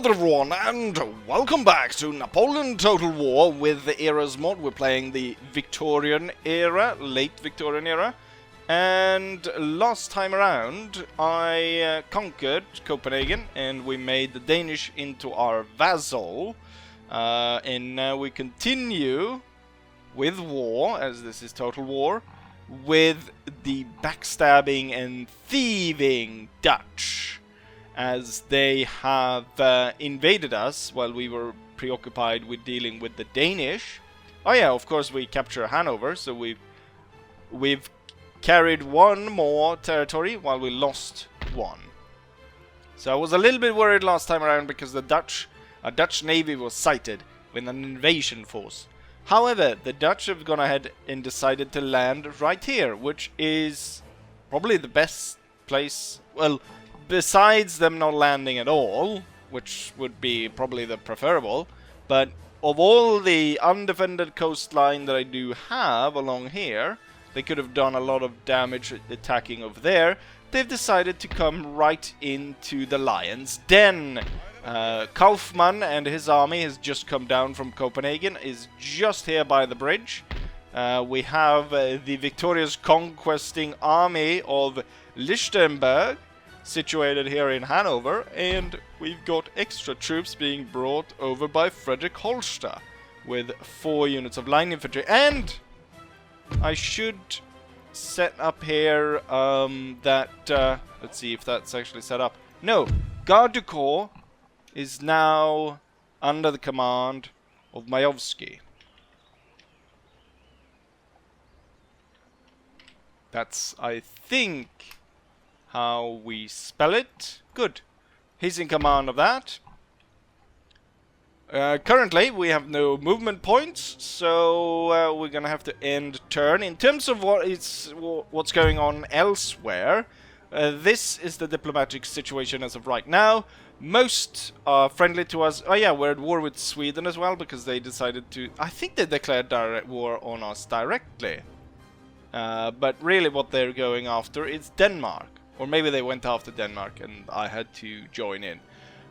there everyone, and welcome back to Napoleon Total War with the Eras mod. We're playing the Victorian era, late Victorian era. And last time around, I conquered Copenhagen, and we made the Danish into our vassal. And now we continue with war, as this is Total War, with the backstabbing and thieving Dutch, as they have invaded us while we were preoccupied with dealing with the Danish. Oh yeah, of course we capture Hanover, so we've carried one more territory while we lost one. So I was a little bit worried last time around because a Dutch navy was sighted with an invasion force. However, the Dutch have gone ahead and decided to land right here, which is probably the best place. Well, besides them not landing at all, which would be probably the preferable, but of all the undefended coastline that I do have along here, they could have done a lot of damage attacking over there. They've decided to come right into the Lion's Den. Kaufmann and his army has just come down from Copenhagen, is just here by the bridge. We have the victorious conquesting army of Lichtenberg situated here in Hanover, and we've got extra troops being brought over by Frederick Holster with 4 units of line infantry. And I should set up here let's see if that's actually set up. No, Garde du Corps is now under the command of Majowski. That's, I think, how we spell it. Good. He's in command of that. Currently, we have no movement points, so we're gonna have to end turn. In terms of what's going on elsewhere, this is the diplomatic situation as of right now. Most are friendly to us. Oh yeah, we're at war with Sweden as well, because they decided to... I think they declared direct war on us directly. But really what they're going after is Denmark. Or maybe they went after Denmark and I had to join in.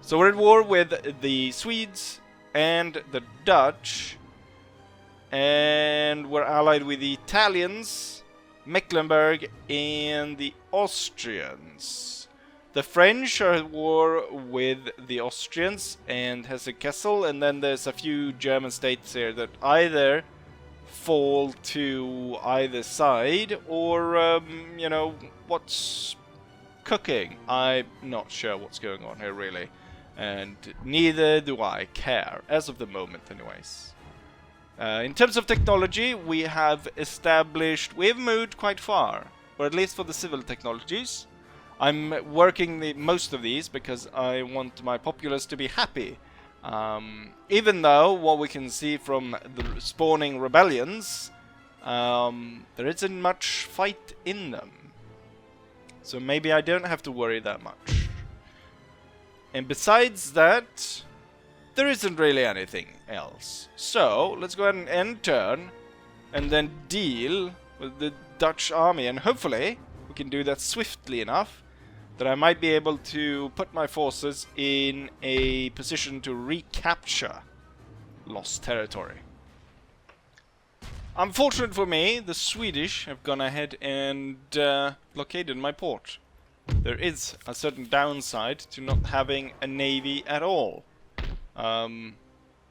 So we're at war with the Swedes and the Dutch. And we're allied with the Italians, Mecklenburg, and the Austrians. The French are at war with the Austrians and Hesse-Kassel, and then there's a few German states here that either fall to either side or, you know, what's cooking. I'm not sure what's going on here really, and neither do I care, as of the moment anyways. In terms of technology, we have moved quite far, or at least for the civil technologies. I'm working most of these because I want my populace to be happy. Even though what we can see from the spawning rebellions, there isn't much fight in them. So maybe I don't have to worry that much. And besides that, there isn't really anything else. So let's go ahead and end turn and then deal with the Dutch army, and hopefully we can do that swiftly enough that I might be able to put my forces in a position to recapture lost territory. Unfortunate for me, the Swedish have gone ahead and blockaded my port. There is a certain downside to not having a navy at all.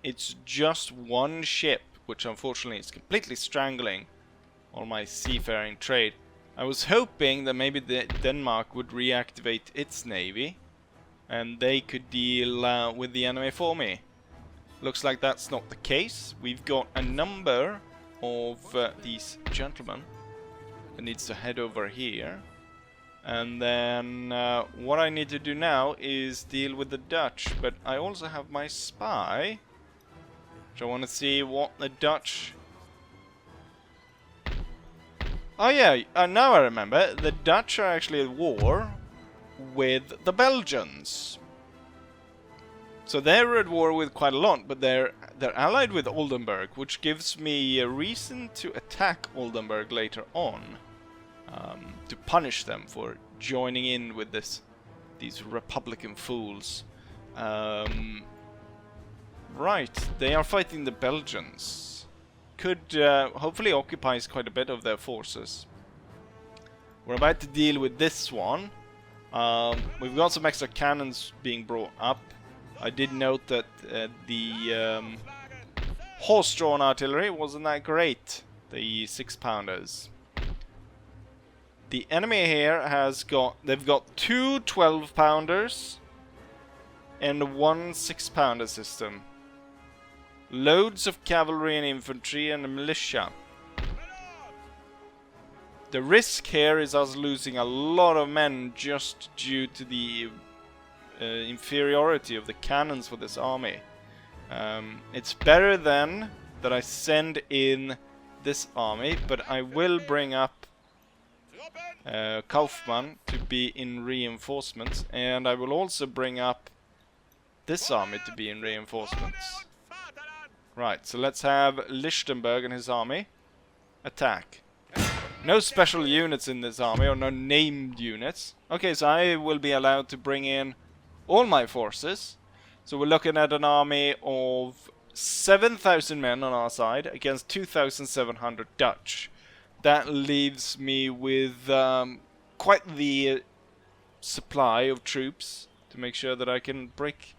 It's just one ship, which unfortunately is completely strangling all my seafaring trade. I was hoping that maybe Denmark would reactivate its navy and they could deal with the enemy for me. Looks like that's not the case. We've got a number of these gentlemen that needs to head over here. And then what I need to do now is deal with the Dutch. But I also have my spy, which I want to see what the Dutch... Oh yeah, now I remember, the Dutch are actually at war with the Belgians. So they're at war with quite a lot, but they're allied with Oldenburg, which gives me a reason to attack Oldenburg later on. To punish them for joining in with these Republican fools. Right, they are fighting the Belgians. Could hopefully occupies quite a bit of their forces. We're about to deal with this one. We've got some extra cannons being brought up. I did note that the horse-drawn artillery wasn't that great. The 6-pounders. The enemy here they've got 2 12-pounders and 1 6-pounder system. Loads of cavalry and infantry and a militia. The risk here is us losing a lot of men just due to the inferiority of the cannons for this army. It's better then that I send in this army, but I will bring up Kaufmann to be in reinforcements, and I will also bring up this army to be in reinforcements. Right, so let's have Lichtenberg and his army attack. No special units in this army, or no named units. Okay, so I will be allowed to bring in all my forces. So we're looking at an army of 7,000 men on our side against 2,700 Dutch. That leaves me with quite the supply of troops to make sure that I can break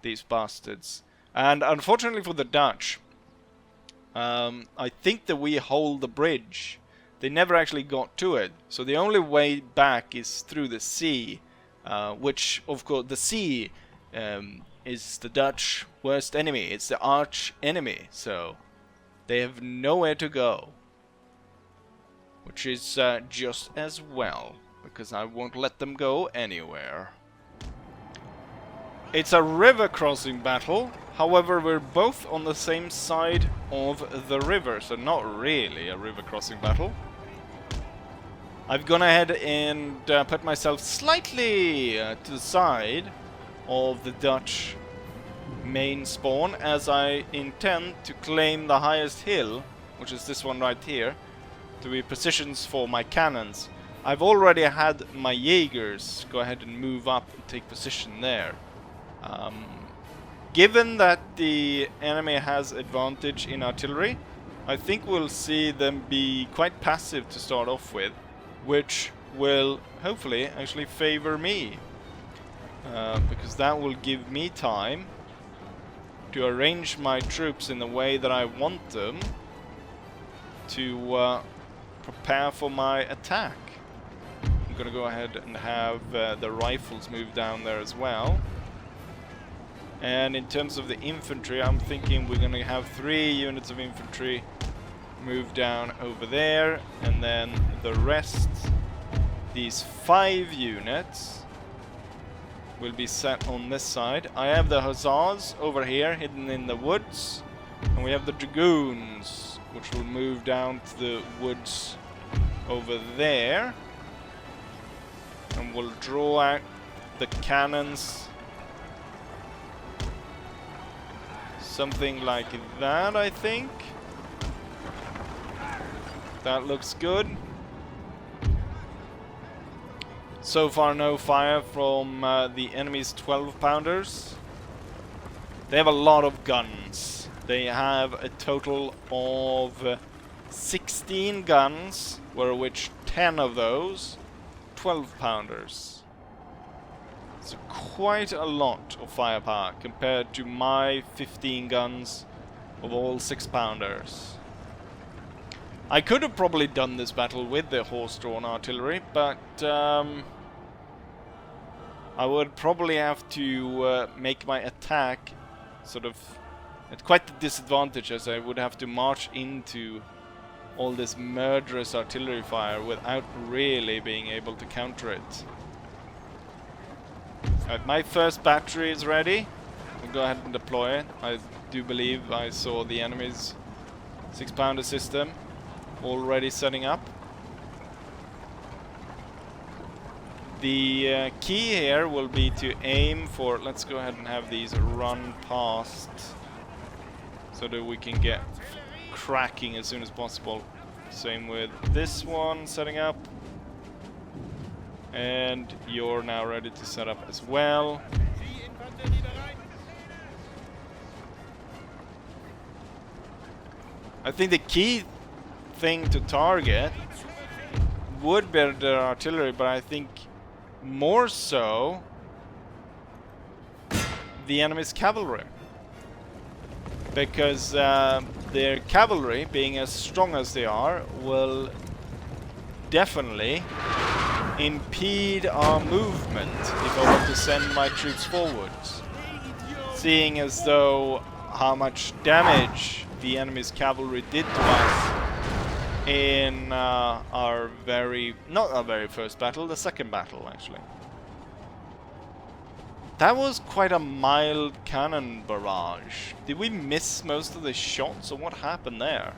these bastards. And unfortunately for the Dutch, I think that we hold the bridge. They never actually got to it, so the only way back is through the sea, which, of course, the sea is the Dutch worst enemy. It's the arch enemy, so they have nowhere to go, which is just as well, because I won't let them go anywhere. It's a river crossing battle. However, we're both on the same side of the river, so not really a river crossing battle. I've gone ahead and put myself slightly to the side of the Dutch main spawn, as I intend to claim the highest hill, which is this one right here, to be positions for my cannons. I've already had my Jaegers go ahead and move up and take position there. Given that the enemy has advantage in artillery, I think we'll see them be quite passive to start off with, which will hopefully actually favor me, because that will give me time to arrange my troops in the way that I want them to prepare for my attack. I'm gonna go ahead and have the rifles move down there as well. And in terms of the infantry, I'm thinking we're going to have 3 units of infantry move down over there, and then the rest, these 5 units, will be set on this side. I have the hussars over here hidden in the woods, and we have the dragoons, which will move down to the woods over there, and we'll draw out the cannons. Something like that, I think. That looks good. So far, no fire from the enemy's 12-pounders. They have a lot of guns. They have a total of 16 guns, where which 10 of those 12-pounders. So quite a lot of firepower compared to my 15 guns of all 6-pounders. I could have probably done this battle with the horse-drawn artillery, but I would probably have to make my attack sort of at quite a disadvantage, as I would have to march into all this murderous artillery fire without really being able to counter it. Right, my first battery is ready. We'll go ahead and deploy it. I do believe I saw the enemy's 6-pounder system already setting up. The key here will be to aim for... Let's go ahead and have these run past so that we can get cracking as soon as possible. Same with this one setting up. And you're now ready to set up as well. I think the key thing to target would be the artillery, but I think more so the enemy's cavalry. Because their cavalry, being as strong as they are, will definitely impede our movement if I want to send my troops forwards. Seeing as though how much damage the enemy's cavalry did to us in not our very first battle, the second battle actually. That was quite a mild cannon barrage. Did we miss most of the shots, or what happened there?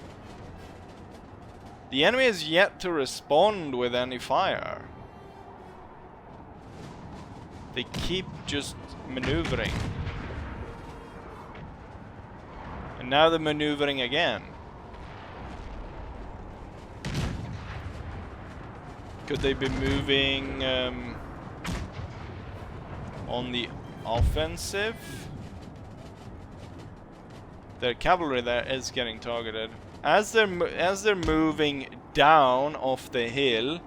The enemy has yet to respond with any fire. They keep just maneuvering. And now they're maneuvering again. Could they be moving on the offensive? Their cavalry there is getting targeted. As they're moving down off the hill,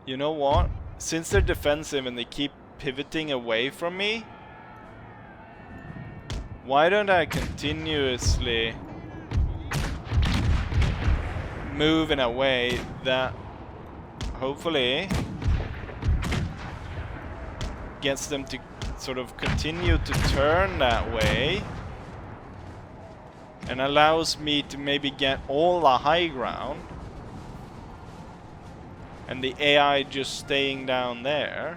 you know what? Since they're defensive and they keep pivoting away from me, why don't I continuously move in a way that hopefully gets them to sort of continue to turn that way and allows me to maybe get all the high ground and the AI just staying down there,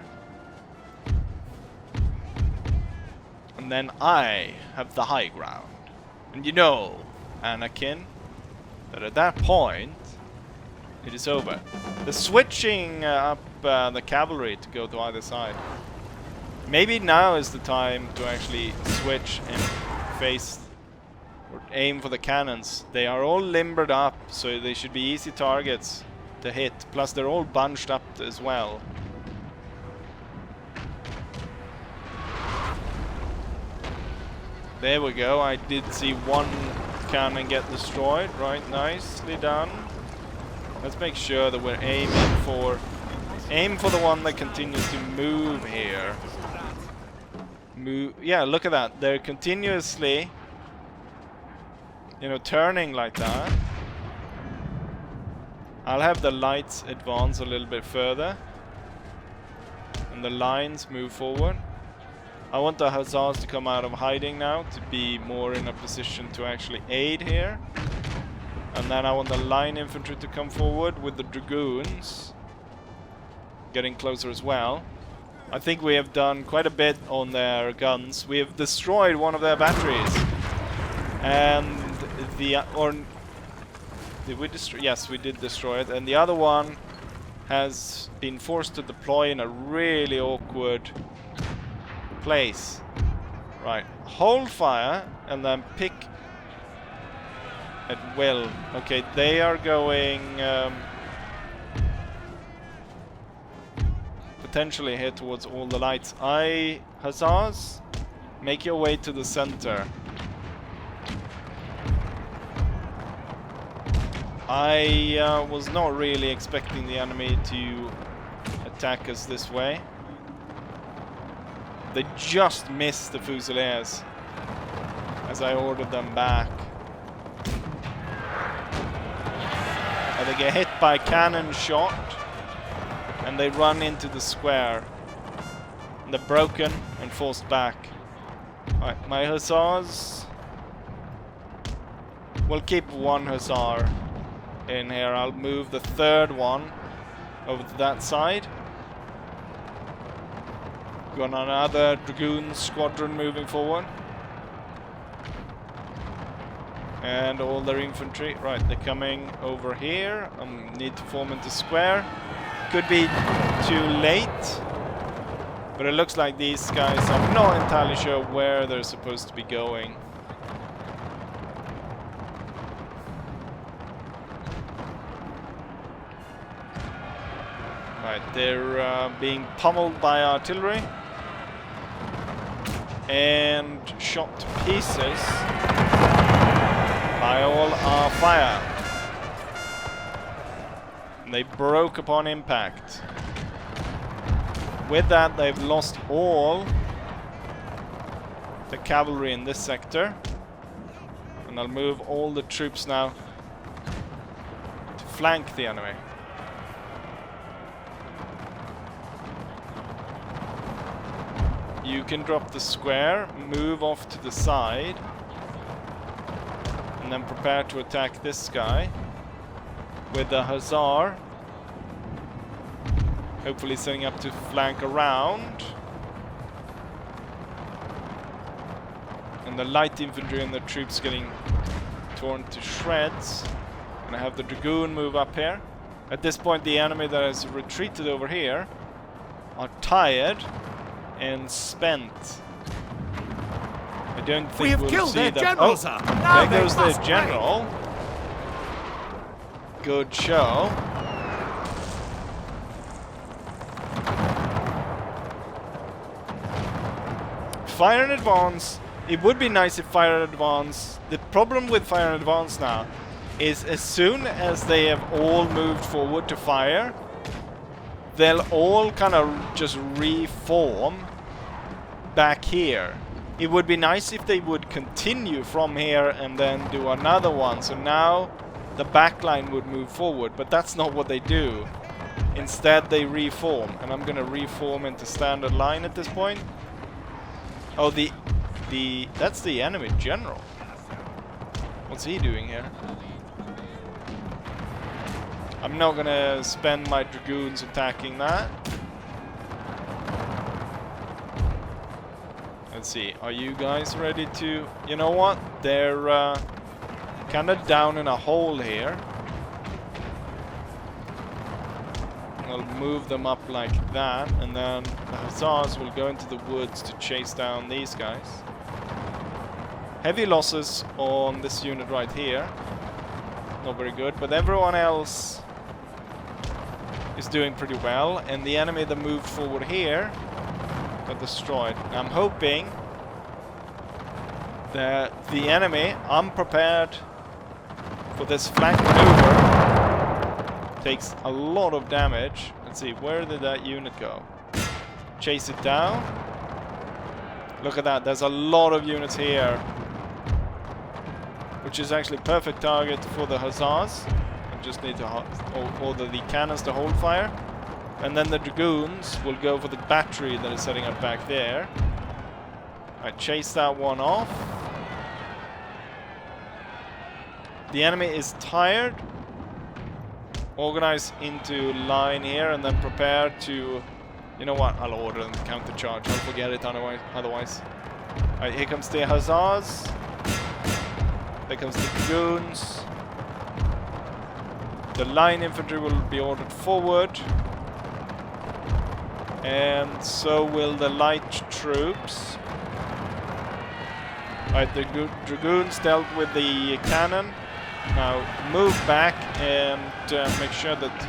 and then I have the high ground. And you know, Anakin, that at that point it is over. The switching up the cavalry to go to either side. Maybe now is the time to actually switch and face or aim for the cannons. They are all limbered up, so they should be easy targets to hit. Plus they're all bunched up as well. There we go. I did see one cannon get destroyed. Right, nicely done. Let's make sure that we're aiming for the one that continues to move here. Yeah, look at that. They're continuously, you know, turning like that. I'll have the lights advance a little bit further and the lines move forward. I want the hussars to come out of hiding now to be more in a position to actually aid here. And then I want the line infantry to come forward with the dragoons getting closer as well. I think we have done quite a bit on their guns. We have destroyed one of their batteries. And did we destroy? Yes, we did destroy it. And the other one has been forced to deploy in a really awkward place. Right, hold fire and then pick at will. Okay, they are going potentially here towards all the lights. Hussars, make your way to the center. I was not really expecting the enemy to attack us this way. They just missed the Fusiliers as I ordered them back. And they get hit by cannon shot and they run into the square. And they're broken and forced back. Alright, my hussars. We'll keep one hussar in here. I'll move the third one over to that side. Got another dragoon squadron moving forward. And all their infantry. Right, they're coming over here. Need to form into square. Could be too late. But it looks like these guys, I'm not entirely sure where they're supposed to be going. Right, they're being pummeled by artillery and shot to pieces our fire. And they broke upon impact. With that, they've lost all the cavalry in this sector. And I'll move all the troops now to flank the enemy. You can drop the square, move off to the side, and then prepare to attack this guy with the hussar. Hopefully setting up to flank around. And the light infantry and the troops getting torn to shreds. And I have the dragoon move up here. At this point, the enemy that has retreated over here are tired and spent. I don't think we'll see them. Oh, there goes their general. Good show. Fire in advance. It would be nice if fire in advance. The problem with fire in advance now is as soon as they have all moved forward to fire, they'll all kind of just reform back here. It would be nice if they would continue from here and then do another one. So now the back line would move forward, but that's not what they do. Instead they reform, and I'm gonna reform into standard line at this point. Oh, that's the enemy general. What's he doing here? I'm not gonna spend my dragoons attacking that. Let's see, are you guys ready to... You know what? They're kind of down in a hole here. I'll move them up like that, and then the hussars will go into the woods to chase down these guys. Heavy losses on this unit right here. Not very good, but everyone else is doing pretty well, and the enemy that moved forward here got destroyed. I'm hoping that the enemy, unprepared for this flank maneuver, takes a lot of damage. Let's see, where did that unit go? Chase it down. Look at that, there's a lot of units here, which is actually perfect target for the hussars. I just need to order the cannons to hold fire. And then the dragoons will go for the battery that is setting up back there. I chase that one off. The enemy is tired. Organize into line here and then prepare to... You know what? I'll order them to counter-charge. I'll forget it otherwise. Alright, here comes the hussars. There comes the dragoons. The line infantry will be ordered forward. And so will the light troops. Alright, the dragoons dealt with the cannon. Now move back and make sure that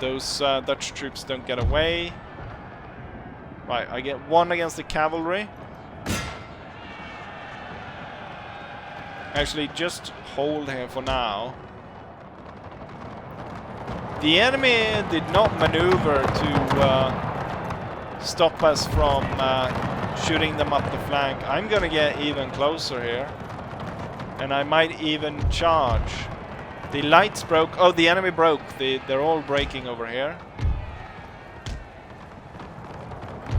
those Dutch troops don't get away. Right, I get one against the cavalry. Actually, just hold here for now. The enemy did not maneuver to stop us from shooting them up the flank. I'm gonna get even closer here. And I might even charge. The lights broke. Oh, the enemy broke. They're all breaking over here.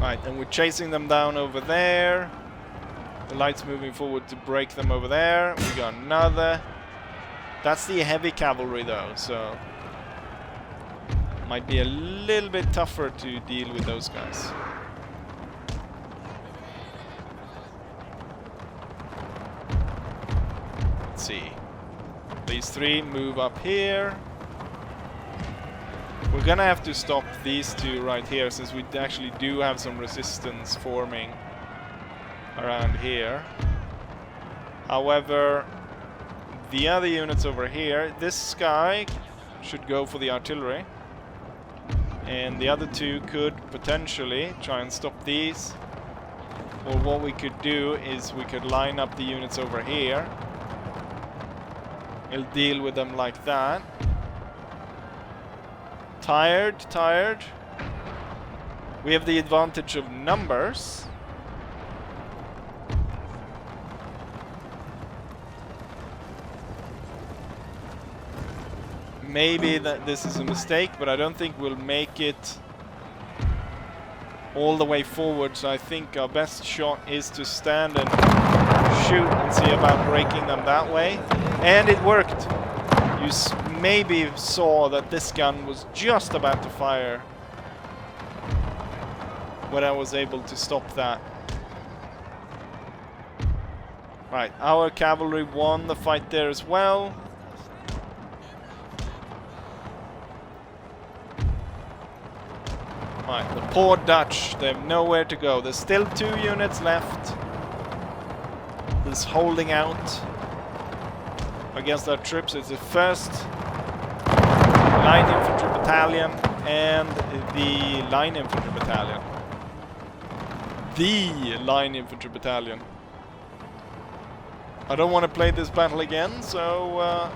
Right, and we're chasing them down over there. The lights moving forward to break them over there. We got another. That's the heavy cavalry though, so might be a little bit tougher to deal with those guys. Let's see. These three move up here. We're gonna have to stop these two right here, since we actually do have some resistance forming around here. However, the other units over here, this guy should go for the artillery, and the other two could potentially try and stop these. Or what we could do is we could line up the units over here We'll deal with them like that. Tired, tired. We have the advantage of numbers. Maybe that this is a mistake, but I don't think we'll make it all the way forward. So I think our best shot is to stand and shoot and see about breaking them that way. And it worked. You maybe saw that this gun was just about to fire when I was able to stop that. Right, our cavalry won the fight there as well. Right, the poor Dutch, they have nowhere to go. There's still 2 units left. This holding out against our troops. It's the 1st Line Infantry Battalion and the Line Infantry Battalion. The Line Infantry Battalion. I don't want to play this battle again, so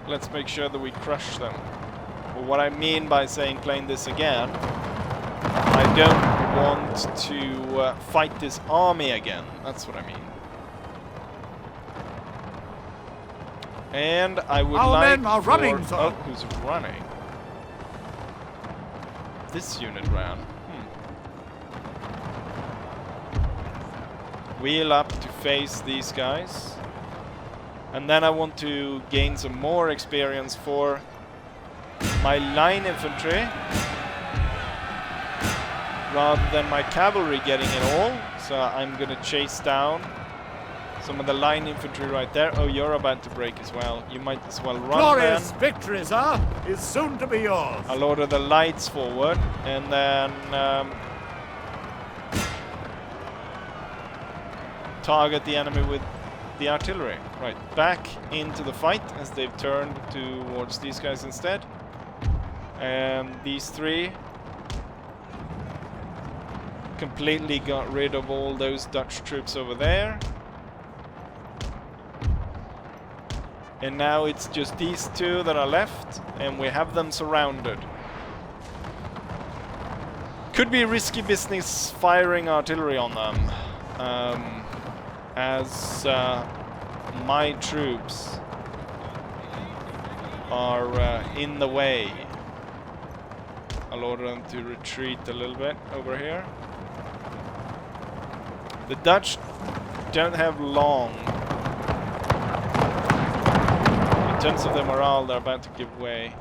let's make sure that we crush them. Well, what I mean by saying playing this again, I don't want to fight this army again. That's what I mean. And I would like men are running, sir. Oh, who's running? This unit ran. Wheel up to face these guys. And then I want to gain some more experience for my line infantry rather than my cavalry getting it all. So I'm gonna chase down some of the line infantry right there. Oh, you're about to break as well. You might as well run. Glorious victory, sir, is soon to be yours. I'll order the lights forward and then target the enemy with the artillery. Right, back into the fight as they've turned towards these guys instead. And these 3 completely got rid of all those Dutch troops over there. And now it's just these 2 that are left, and we have them surrounded. Could be risky business firing artillery on them, as my troops are in the way. I'll order them to retreat a little bit over here. The Dutch don't have long. In terms of the morale, they're about to give way.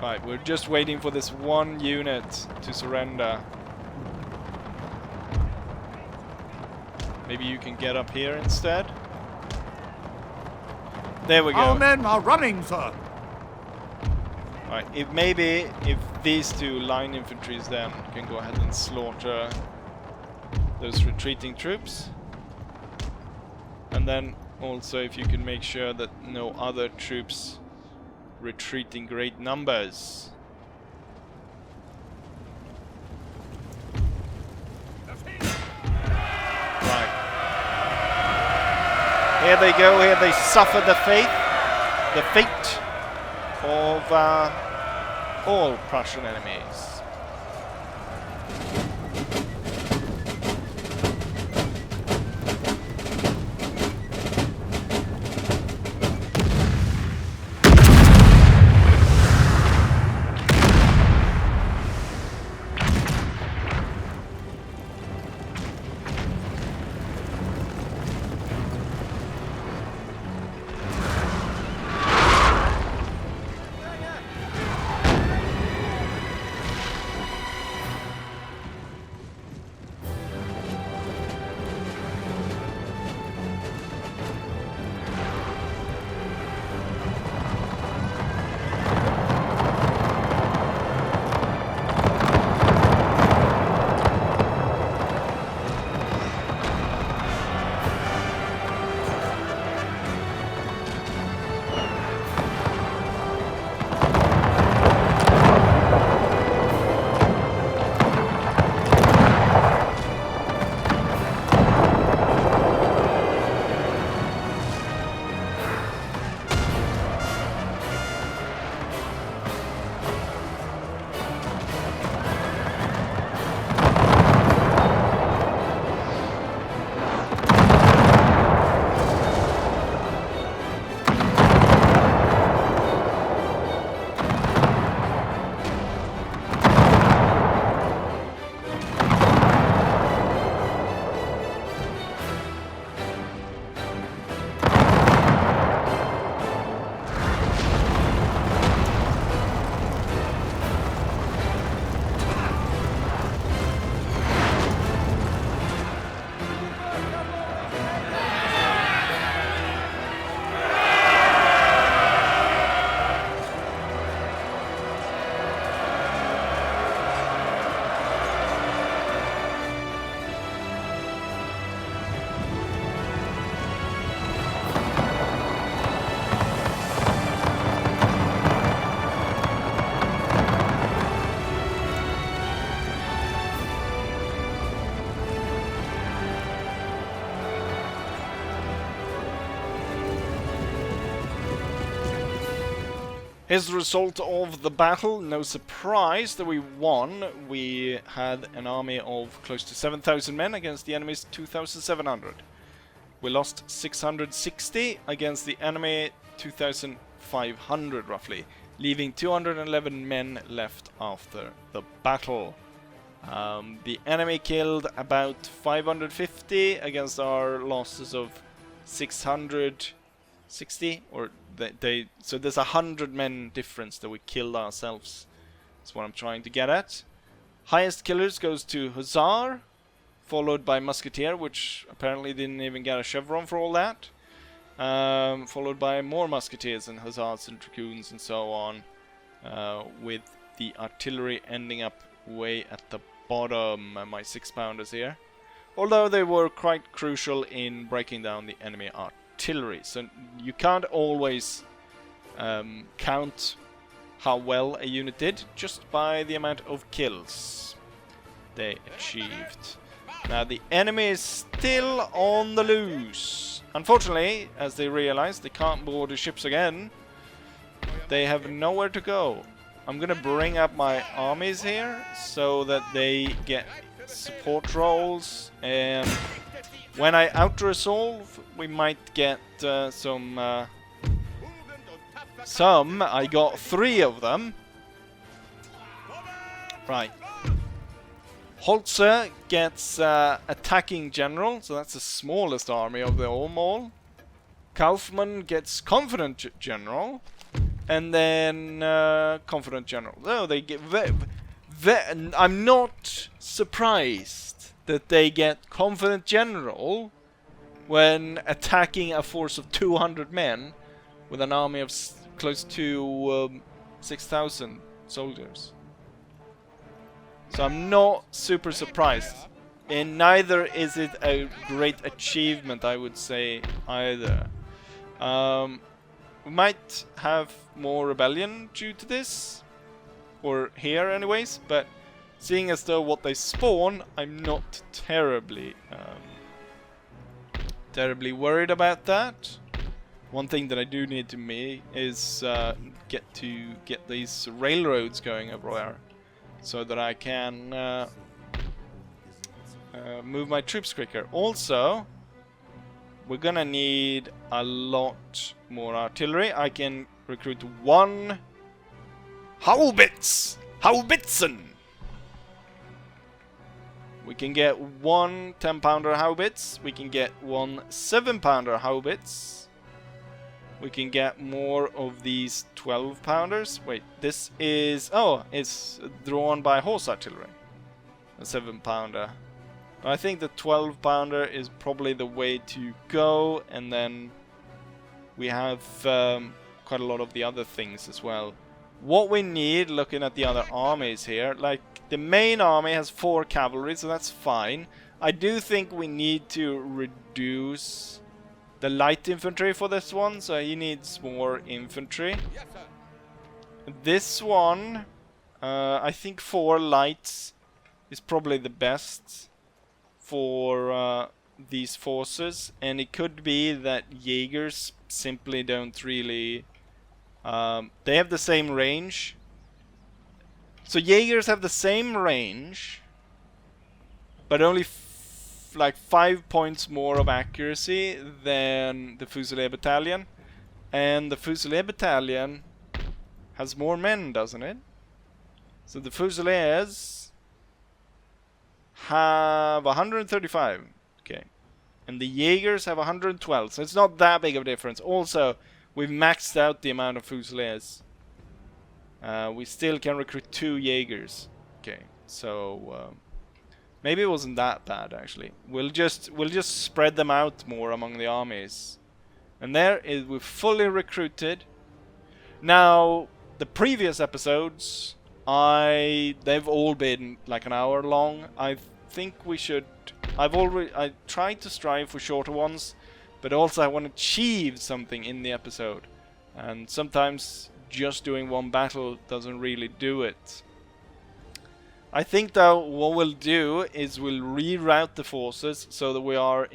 Right, we're just waiting for this 1 unit to surrender. Maybe you can get up here instead. There we go. Our men are running, sir. Right, if these 2 line infantries then can go ahead and slaughter those retreating troops. And then also if you can make sure that no other troops retreat in great numbers. Right. Here they go, here they suffer the fate of all Prussian enemies. Here's the result of the battle. No surprise that we won. We had an army of close to 7,000 men against the enemy's 2,700. We lost 660 against the enemy 2,500 roughly, leaving 211 men left after the battle. The enemy killed about 550 against our losses of 660, or so there's 100 men difference that we killed ourselves. That's what I'm trying to get at. Highest killers goes to Hussar, followed by Musketeer, which apparently didn't even get a chevron for all that. Followed by more Musketeers and Hussars and Dragoons and so on, with the artillery ending up way at the bottom, my 6-pounders here. Although they were quite crucial in breaking down the enemy artillery. So you can't always count how well a unit did just by the amount of kills they achieved. Now the enemy is still on the loose. Unfortunately, as they realize they can't board the ships again, they have nowhere to go. I'm gonna bring up my armies here so that they get support roles, and when I out-resolve we might get some. I got 3 of them. Right. Holzer gets attacking general, so that's the smallest army of the all. Kaufmann gets confident general, and then confident general. No, they get I'm not surprised that they get confident general when attacking a force of 200 men with an army of close to 6,000 soldiers. So I'm not super surprised. And neither is it a great achievement, I would say, either. We might have more rebellion due to this. Or here anyways, but seeing as though what they spawn, I'm not terribly worried about that. One thing that I do need to me is get these railroads going everywhere, so that I can move my troops quicker. Also, we're gonna need a lot more artillery. I can recruit 1 Haubitzen! We can get 1 10-pounder Haubitz. We can get 1 7-pounder Haubitz. We can get more of these 12-pounders. Wait, this is... oh, it's drawn by horse artillery. A 7-pounder. I think the 12-pounder is probably the way to go. And then we have quite a lot of the other things as well. What we need, looking at the other armies here, like the main army has 4 cavalry, so that's fine. I do think we need to reduce the light infantry for this one, so he needs more infantry. Yes, sir. This one, I think 4 lights is probably the best for these forces, and it could be that Jaegers simply don't really... they have the same range. So Jaegers have the same range, but only like 5 points more of accuracy than the Fusilier Battalion. And the Fusilier Battalion has more men, doesn't it? So the Fusiliers have 135. Okay. And the Jaegers have 112. So it's not that big of a difference. Also, we've maxed out the amount of Fusiliers. We still can recruit 2 Jaegers. Okay, so maybe it wasn't that bad actually. We'll just spread them out more among the armies. And there is, we're fully recruited. Now, the previous episodes, they've all been like an hour long. I think we should. I tried to strive for shorter ones. But also I want to achieve something in the episode. And sometimes just doing 1 battle doesn't really do it. I think though what we'll do is we'll reroute the forces so that we are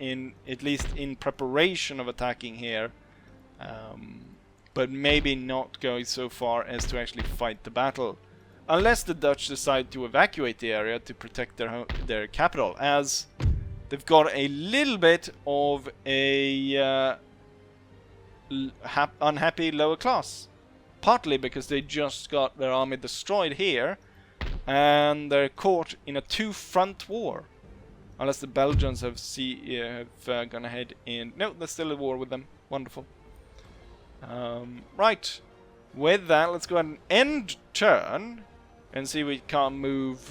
at least in preparation of attacking here. but maybe not going so far as to actually fight the battle. Unless the Dutch decide to evacuate the area to protect their capital, as they've got a little bit of a unhappy lower class. Partly because they just got their army destroyed here, and they're caught in a two-front war. Unless the Belgians have gone ahead in... No, there's still a war with them. Wonderful. Right. With that, let's go ahead and end turn and see if we can't move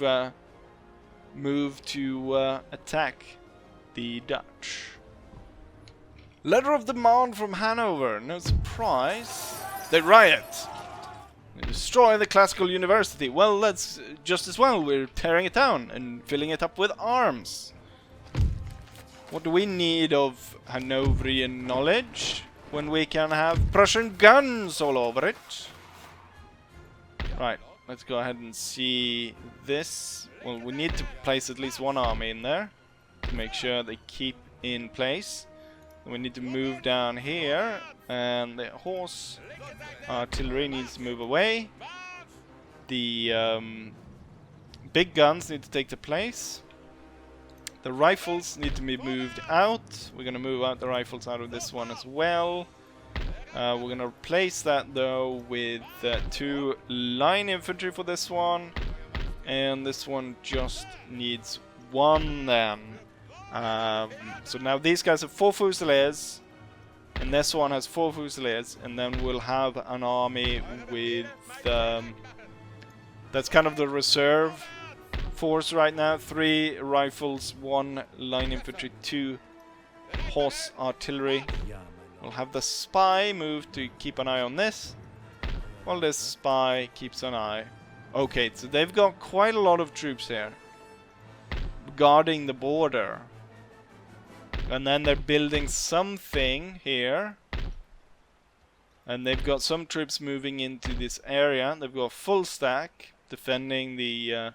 to attack the Dutch. Letter of demand from Hanover. No surprise. They riot. They destroy the classical university. Well, that's just as well. We're tearing it down and filling it up with arms. What do we need of Hanoverian knowledge when we can have Prussian guns all over it? Right, let's go ahead and see this. Well, we need to place at least one army in there to make sure they keep in place. We need to move down here, and the horse artillery needs to move away. The big guns need to take the place. The rifles need to be moved out. We're going to move out the rifles out of this one as well. We're going to replace that though with 2 line infantry for this one. And this one just needs 1 then. So now these guys have 4 Fusiliers. And this one has 4 Fusiliers. And then we'll have an army with... that's kind of the reserve force right now. 3 rifles, 1 line infantry, 2 horse artillery. We'll have the spy move to keep an eye on this, while this spy keeps an eye. Okay, so they've got quite a lot of troops here guarding the border, and then they're building something here, and they've got some troops moving into this area. They've got a full stack defending the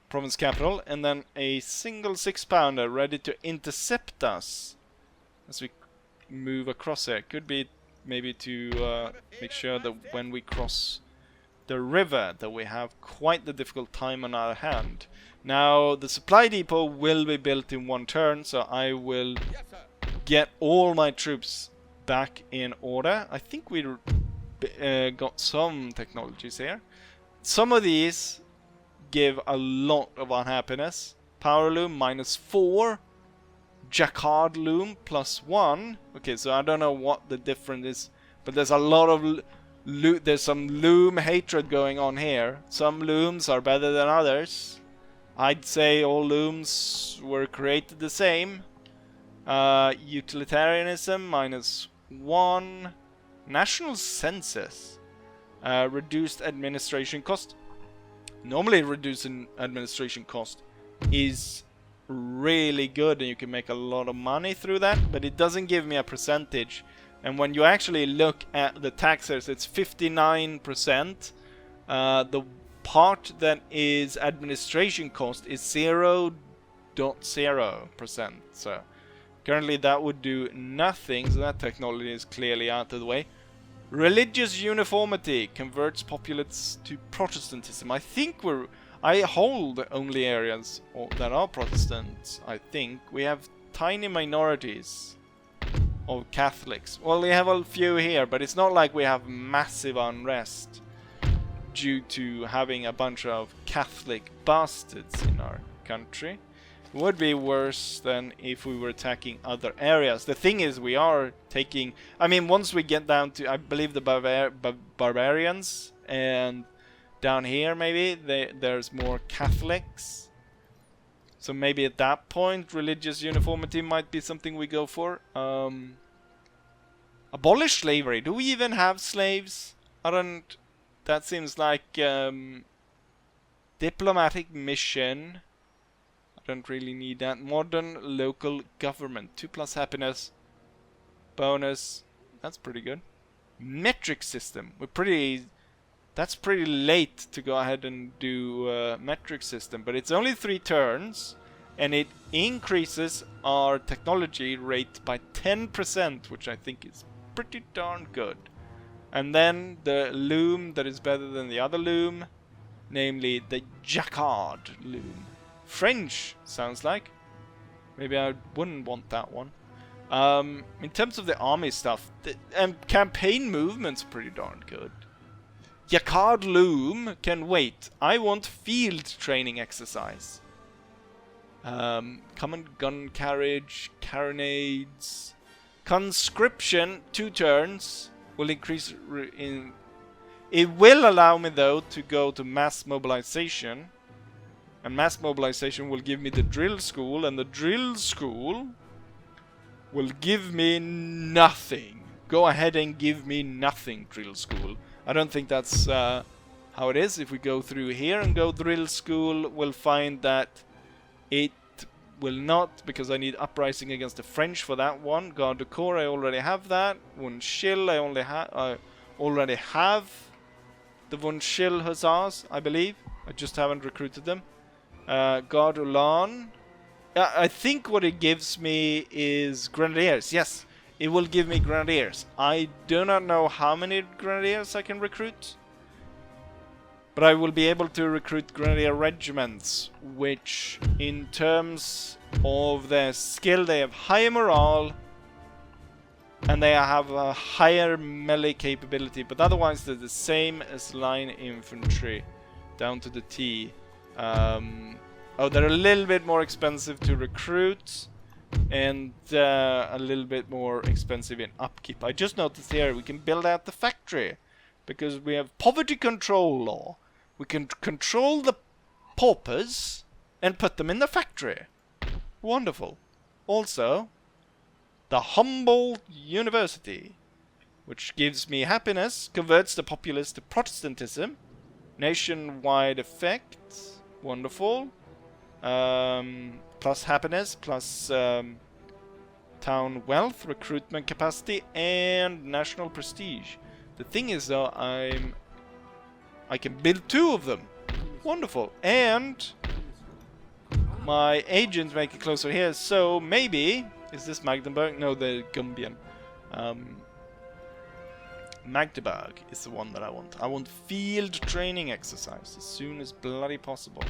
province capital, and then a single 6-pounder ready to intercept us as we move across here. Could be maybe to make sure that when we cross the river that we have quite the difficult time on our hand. Now the supply depot will be built in 1 turn, so I will get all my troops back in order. I think we got some technologies here. Some of these give a lot of unhappiness. Power loom -4. Jacquard loom +1. Okay, so I don't know what the difference is, but there's a lot of there's some loom hatred going on here. Some looms are better than others. I'd say all looms were created the same. Utilitarianism -1. National census. Reduced administration cost. Normally reducing administration cost is really good and you can make a lot of money through that, but it doesn't give me a percentage. And when you actually look at the taxes, it's 59%. The part that is administration cost is 0.0%. So currently that would do nothing, so that technology is clearly out of the way. Religious uniformity converts populace to Protestantism. I think I hold only areas that are Protestants, I think. We have tiny minorities of Catholics. Well, we have a few here, but it's not like we have massive unrest due to having a bunch of Catholic bastards in our country. It would be worse than if we were attacking other areas. The thing is, we are taking... I mean, once we get down to, I believe, the barbarians, and down here, maybe, there's more Catholics. So maybe at that point, religious uniformity might be something we go for. Abolish slavery. Do we even have slaves? I don't... That seems like... diplomatic mission... Don't really need that. Modern local government. 2+ happiness. Bonus. That's pretty good. Metric system. That's pretty late to go ahead and do metric system. But it's only 3 turns. And it increases our technology rate by 10%. Which I think is pretty darn good. And then the loom that is better than the other loom, namely the Jacquard loom. French, sounds like. Maybe I wouldn't want that one. In terms of the army stuff, and campaign movements are pretty darn good. Jacquard loom can wait. I want field training exercise. Common gun carriage, carronades, conscription, 2 turns will increase in. It will allow me though to go to mass mobilization, and mass mobilization will give me the drill school, and the drill school will give me nothing. Go ahead and give me nothing, drill school. I don't think that's how it is. If we go through here and go drill school, we'll find that it will not, because I need uprising against the French for that one. Garde du Corps, I already have that. Von Schill, I already have the Von Schill Hussars, I believe. I just haven't recruited them. Garde Ulan. I think what it gives me is Grenadiers. Yes, it will give me Grenadiers. I do not know how many Grenadiers I can recruit, but I will be able to recruit Grenadier regiments, which in terms of their skill, they have higher morale and they have a higher melee capability, but otherwise they're the same as line infantry down to the T. Oh, they're a little bit more expensive to recruit and a little bit more expensive in upkeep. I just noticed here we can build out the factory because we have poverty control law. We can control the paupers and put them in the factory. Wonderful. Also, the Humboldt University, which gives me happiness, converts the populace to Protestantism. Nationwide effect. Wonderful. Plus happiness, plus town wealth, recruitment capacity, and national prestige. The thing is though, I can build 2 of them. Wonderful. And my agents make it closer here, so maybe... Is this Magdeburg? No, the Gumbian. Magdeburg is the one that I want. I want field training exercise as soon as bloody possible.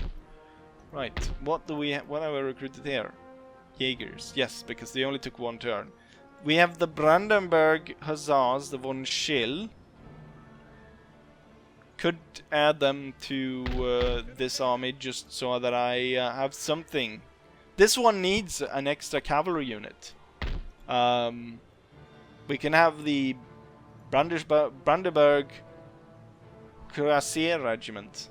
Right, what have we recruited here? Jaegers, yes, because they only took 1 turn. We have the Brandenburg Hussars, the Von Schill. Could add them to this army just so that I have something. This one needs an extra cavalry unit. We can have the Brandenburg Cuirassier Regiment.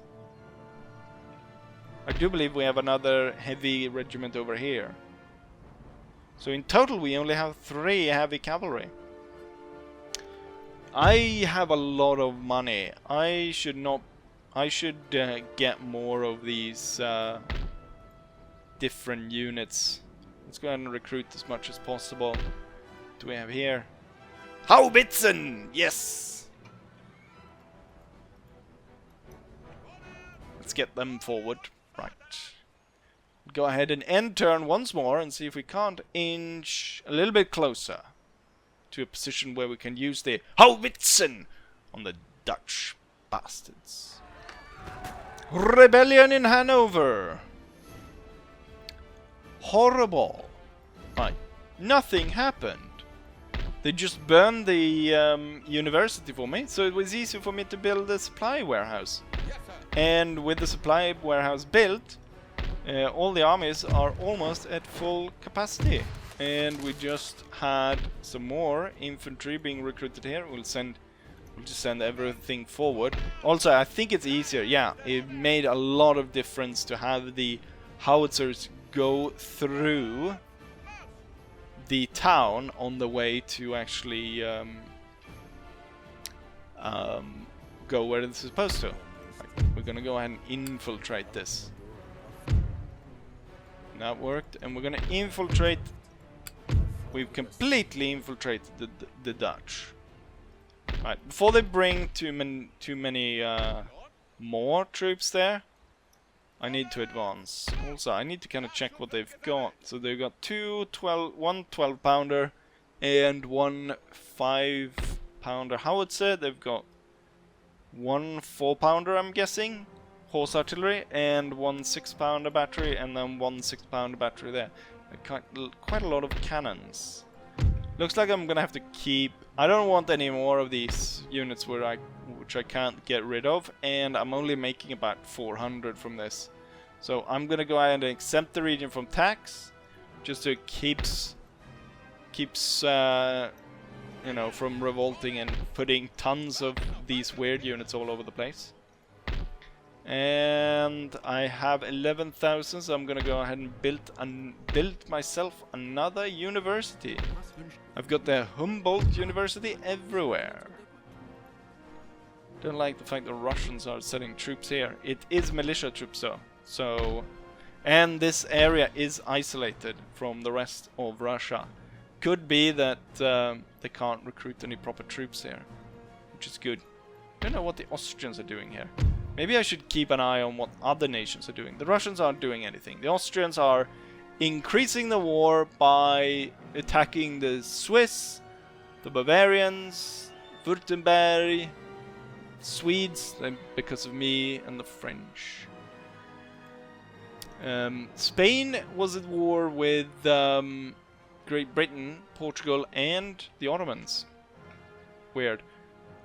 I do believe we have another heavy regiment over here. So in total we only have 3 heavy cavalry. I have a lot of money. I should get more of these different units. Let's go ahead and recruit as much as possible. What do we have here? Haubitzen! Yes! Let's get them forward. Right. Go ahead and end turn once more and see if we can't inch a little bit closer to a position where we can use the Haubitzen on the Dutch bastards. Rebellion in Hanover. Horrible. Right. Nothing happened. They just burned the university for me, so it was easy for me to build a supply warehouse. And with the supply warehouse built, all the armies are almost at full capacity. And we just had some more infantry being recruited here. We'll just send everything forward. Also, I think it's easier. Yeah, it made a lot of difference to have the howitzers go through the town on the way to actually go where it's supposed to. Right, we're gonna go ahead and infiltrate this. That worked, and we're gonna infiltrate. We've completely infiltrated the Dutch. Right, before they bring too many more troops there, I need to advance. Also, I need to kind of check what they've got. So they've got one 12-pounder and one 5 6-pounder howitzer. They've got 1 4-pounder, I'm guessing, horse artillery, and 1 6-pounder battery, and then 1 6-pounder battery there. Quite a lot of cannons. Looks like I'm gonna have to keep... I don't want any more of these units which I can't get rid of, and I'm only making about 400 from this. So I'm gonna go ahead and exempt the region from tax, just to keeps you know, from revolting and putting tons of these weird units all over the place. And I have 11,000, so I'm gonna go ahead and build myself another university. I've got the Humboldt University everywhere. Don't like the fact the Russians are sending troops here. It is militia troops though, so... And this area is isolated from the rest of Russia. Could be that they can't recruit any proper troops here, which is good. Don't know what the Austrians are doing here. Maybe I should keep an eye on what other nations are doing. The Russians aren't doing anything. The Austrians are increasing the war by attacking the Swiss, the Bavarians, Württemberg, Swedes, because of me, and the French. Spain was at war with Great Britain, Portugal, and the Ottomans. Weird.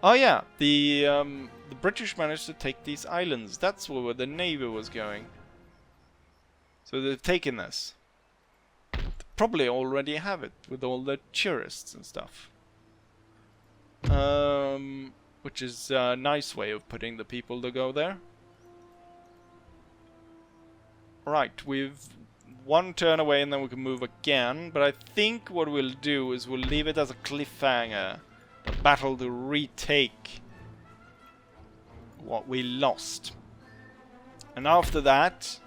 Oh yeah, the British managed to take these islands. That's where the navy was going. So they've taken this. They probably already have it with all the tourists and stuff. Which is a nice way of putting the people to go there. Right, we've one turn away and then we can move again. But I think what we'll do is we'll leave it as a cliffhanger. A battle to retake what we lost. And after that,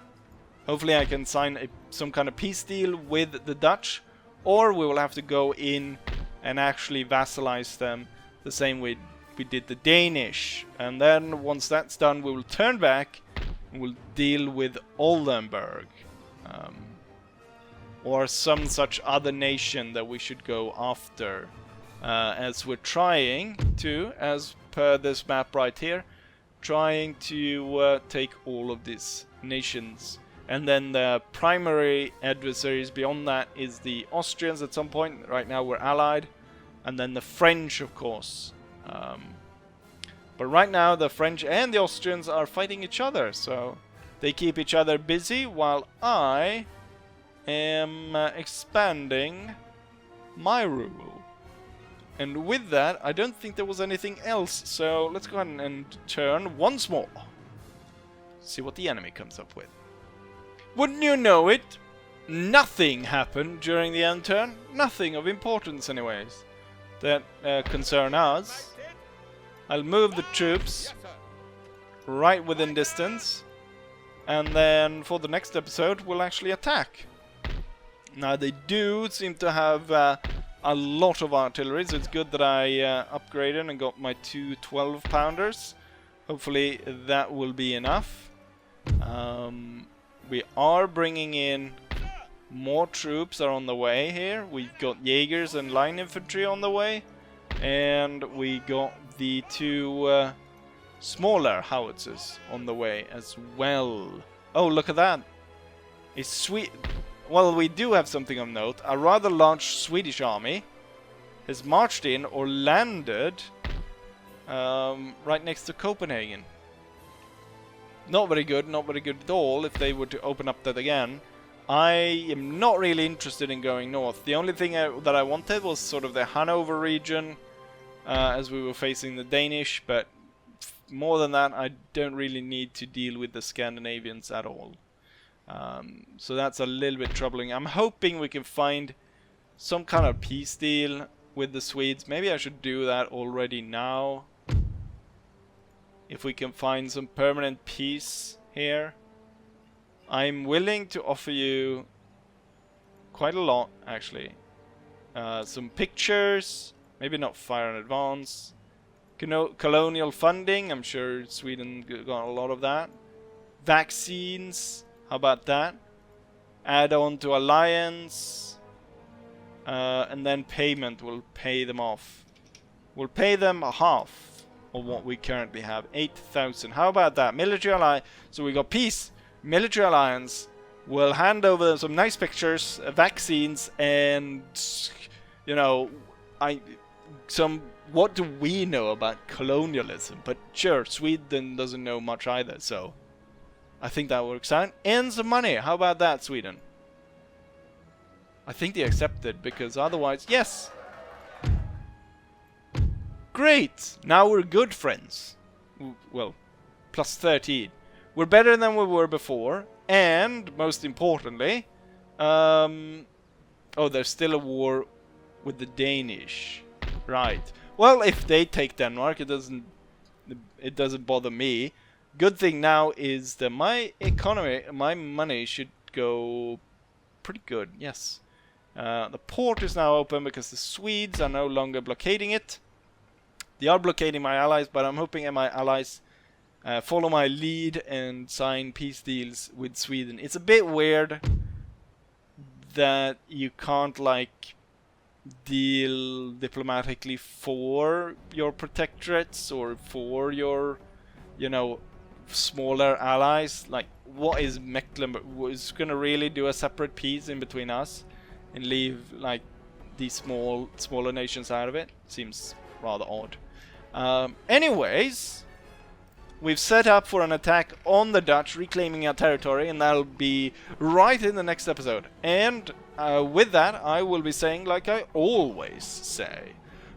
hopefully I can sign some kind of peace deal with the Dutch. Or we will have to go in and actually vassalize them the same way we did the Danish. And then once that's done, we will turn back and we'll deal with Oldenburg. Or some such other nation that we should go after. As we're trying to, as per this map right here, trying to take all of these nations. And then the primary adversaries beyond that is the Austrians at some point. Right now we're allied. And then the French, of course. But right now the French and the Austrians are fighting each other. So they keep each other busy while I am expanding my rule. And with that, I don't think there was anything else. So let's go ahead and turn once more. See what the enemy comes up with. Wouldn't you know it? Nothing happened during the end turn. Nothing of importance anyways. That concern us. I'll move the troops right within distance. And then for the next episode, we'll actually attack. Now they do seem to have a lot of artillery, so it's good that I upgraded and got my 2 12-pounders. Hopefully that will be enough. We are bringing in more troops are on the way here. We've got Jaegers and line infantry on the way. And we got the 2 smaller howitzers on the way as well. Oh, look at that. It's sweet. Well, we do have something of note. A rather large Swedish army has marched in or landed right next to Copenhagen. Not very good at all if they were to open up that again. I am not really interested in going north. The only thing that I wanted was sort of the Hanover region as we were facing the Danish, but more than that I don't really need to deal with the Scandinavians at all. So that's a little bit troubling. I'm hoping we can find some kind of peace deal with the Swedes. Maybe I should do that already now. If we can find some permanent peace here. I'm willing to offer you quite a lot, actually. Some pictures. Maybe not fire in advance. Colonial funding. I'm sure Sweden got a lot of that. Vaccines. How about that? Add on to alliance. And then payment will pay them off We'll pay them half of what we currently have, 8,000. How about that? Military ally. So we got peace, military alliance. We'll hand over some nice pictures, vaccines, and you know, what do we know about colonialism? But sure, Sweden doesn't know much either, so I think that works out. And some money. How about that, Sweden? I think they accepted, because otherwise, yes. Great. Now we're good friends. Well, plus 13. We're better than we were before, and most importantly, oh, there's still a war with the Danish. Right. Well, if they take Denmark, it doesn't bother me. Good thing now is that my economy, my money should go pretty good. Yes. The port is now open because the Swedes are no longer blockading it. They are blockading my allies, but I'm hoping my allies follow my lead and sign peace deals with Sweden. It's a bit weird that you can't, like, deal diplomatically for your protectorates or for your, you know, smaller allies. Like, what is Mecklenburg? Is gonna really do a separate peace in between us and leave, like, these smaller nations out of it? Seems rather odd. Anyways, we've set up for an attack on the Dutch, reclaiming our territory, and that'll be right in the next episode. And with that, I will be saying, like I always say,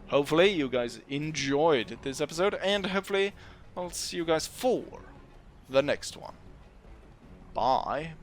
hopefully you guys enjoyed this episode, and hopefully I'll see you guys for the next one. Bye.